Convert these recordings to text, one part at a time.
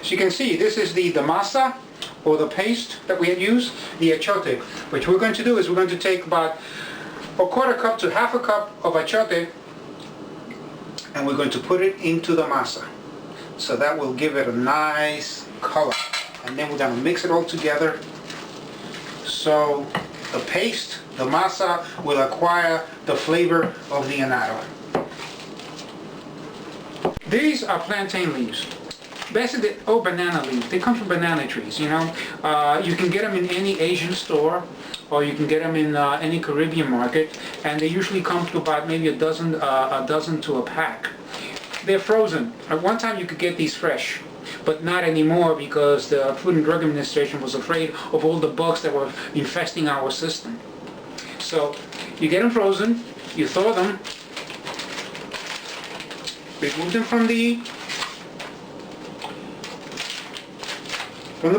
So you can see this is the masa, or the paste that we had used, the achote. What we're going to do is we're going to take about a quarter cup to half a cup of achote, and we're going to put it into the masa. So that will give it a nice color. And then we're going to mix it all together. So the paste, the masa, will acquire the flavor of the annatto. These are plantain leaves. Basically, banana leaves. They come from banana trees, you know. You can get them in any Asian store, or you can get them in any Caribbean market, and they usually come to about maybe a dozen to a pack. They're frozen. At one time you could get these fresh, but not anymore because the Food and Drug Administration was afraid of all the bugs that were infesting our system. So you get them frozen, you thaw them, remove them from the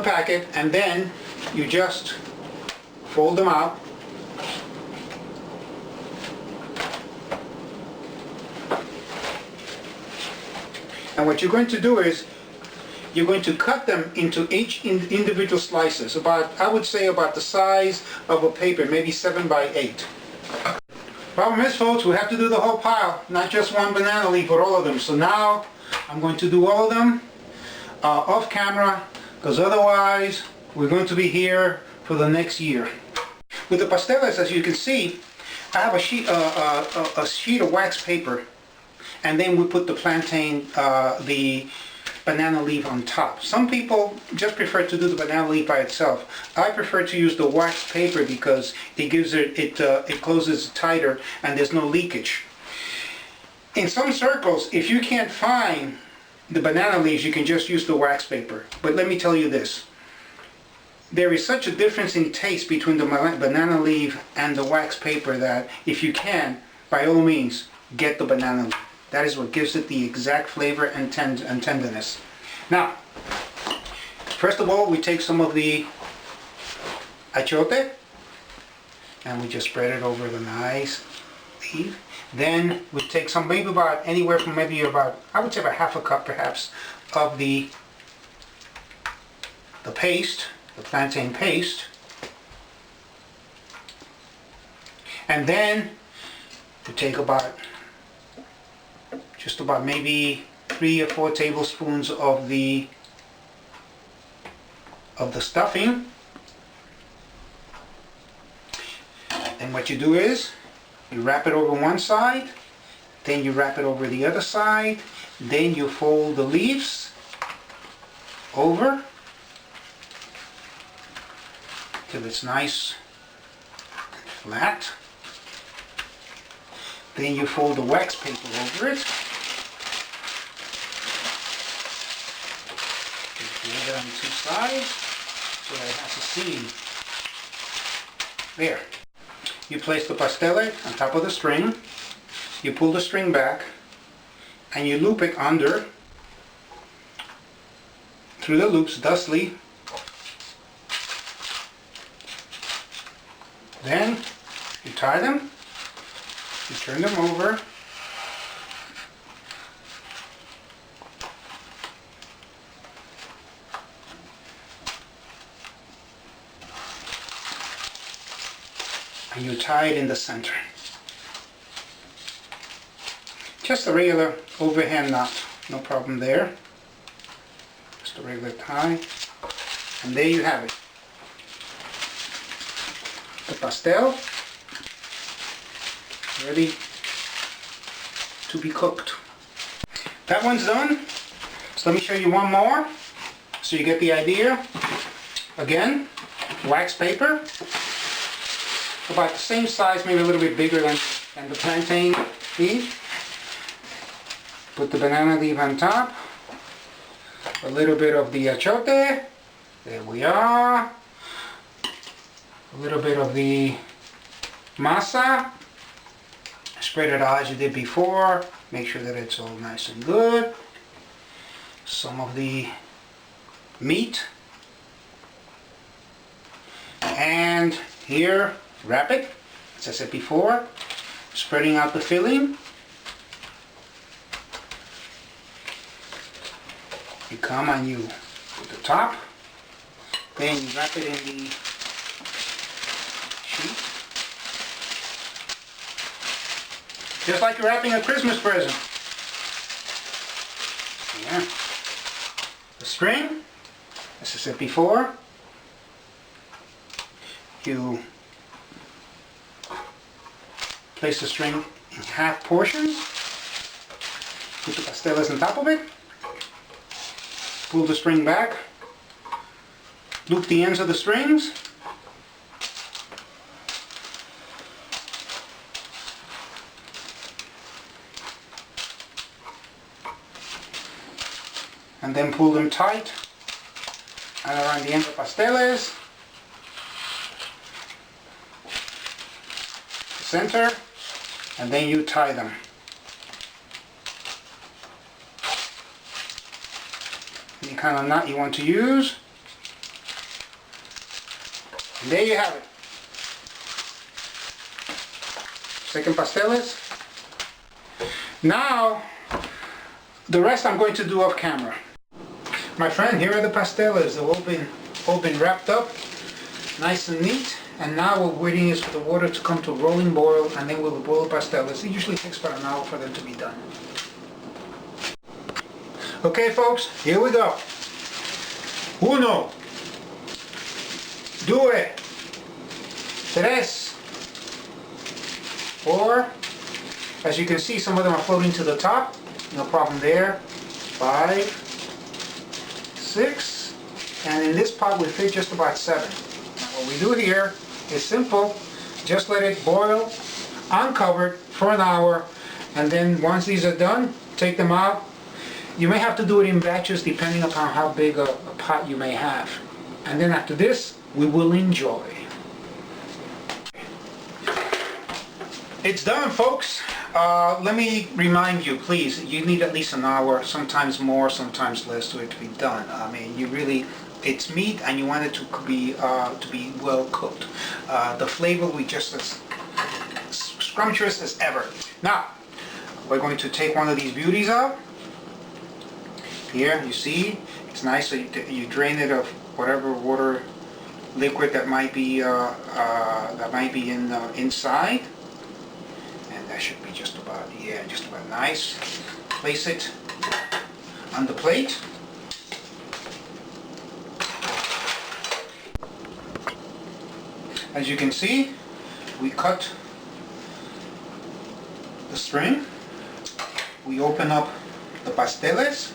packet, and then you just fold them out. And what you're going to do is you're going to cut them into each individual slices, about, I would say, about the size of a paper, maybe 7 by 8. Problem is, folks, we have to do the whole pile, not just one banana leaf, but all of them. So now I'm going to do all of them off camera, because otherwise we're going to be here for the next year. With the pasteles, as you can see, I have a sheet of wax paper, and then we put the plantain, the banana leaf on top. Some people just prefer to do the banana leaf by itself. I prefer to use the wax paper because it gives it closes tighter and there's no leakage. In some circles, if you can't find the banana leaves, you can just use the wax paper. But let me tell you this. There is such a difference in taste between the banana leaf and the wax paper that if you can, by all means, get the banana leaf. That is what gives it the exact flavor and tenderness. Now, first of all, we take some of the achote and we just spread it over the nice leaf. Then we take some, maybe about anywhere from maybe about, I would say about half a cup perhaps, of the paste, the plantain paste. And then we take just about maybe 3 or 4 tablespoons of the stuffing. And what you do is you wrap it over one side, then you wrap it over the other side, then you fold the leaves over till it's nice and flat. Then you fold the wax paper over it. Fold it on 2 sides so that it has a seam. There. You place the pastele on top of the string. You pull the string back and you loop it under through the loops thusly. Then you tie them. You turn them over. And you tie it in the center. Just a regular overhand knot, no problem there. Just a regular tie. And there you have it. The pastel ready to be cooked. That one's done. So let me show you one more so you get the idea. Again, wax paper, about the same size, maybe a little bit bigger than the plantain leaf. Put the banana leaf on top, a little bit of the achote, there we are, a little bit of the masa. Spread it out as you did before. Make sure that it's all nice and good. Some of the meat. And here, wrap it, as I said before, spreading out the filling. You come and you with the top. Then you wrap it in the sheet. Just like you're wrapping a Christmas present. Yeah. The string, as I said before, you place the string in half portions, put the pasteles on top of it, pull the string back, loop the ends of the strings, and then pull them tight and around the end of pasteles, the center, and then you tie them. Any kind of knot you want to use. And there you have it. Second pasteles. Now, the rest I'm going to do off camera. My friend, here are the pasteles. They've all been wrapped up, nice and neat. And now what we're waiting is for the water to come to a rolling boil, and then we'll boil the pasteles. It usually takes about an hour for them to be done. Okay, folks, here we go. Uno, due, tres, four. As you can see, some of them are floating to the top. No problem there. 5, 6, and in this pot we fit just about 7. Now what we do here is simple. Just let it boil uncovered for an hour, and then once these are done, take them out. You may have to do it in batches depending upon how big a pot you may have. And then after this, we will enjoy. It's done, folks. Let me remind you, please, you need at least an hour, sometimes more, sometimes less, to it to be done. I mean, you really, it's meat and you want it to be well cooked. The flavor will be just as scrumptious as ever. Now, we're going to take one of these beauties out. Here, you see, it's nice, so you drain it of whatever water liquid that might be inside. That should be just about, yeah, just about nice. Place it on the plate. As you can see, we cut the string. We open up the pasteles.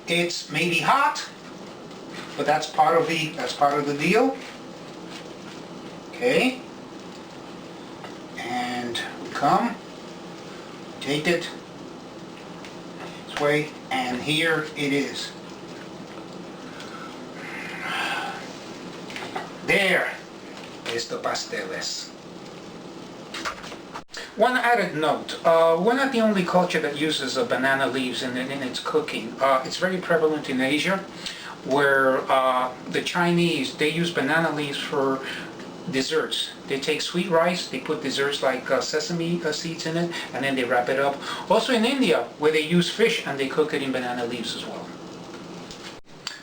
It's maybe hot, but that's part of the deal. Okay. And we come, take it this way, and here it is. There is the pasteles. One added note, we're not the only culture that uses banana leaves in its cooking. It's very prevalent in Asia, where the Chinese, they use banana leaves for desserts. They take sweet rice, they put desserts like sesame seeds in it, and then they wrap it up. Also in India, where they use fish and they cook it in banana leaves as well.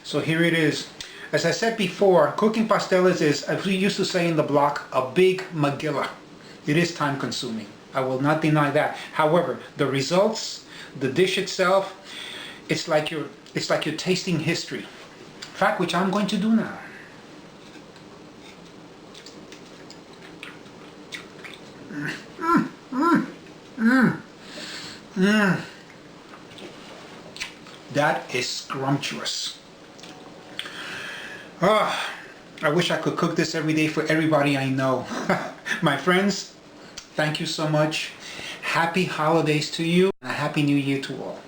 So here it is. As I said before, cooking pasteles is, as we used to say in the block, a big Megillah. It is time consuming. I will not deny that. However, the results, the dish itself, it's like you're tasting history. In fact, which I'm going to do now. That is scrumptious. Oh, I wish I could cook this every day for everybody I know. My friends, thank you so much. Happy holidays to you and a happy new year to all.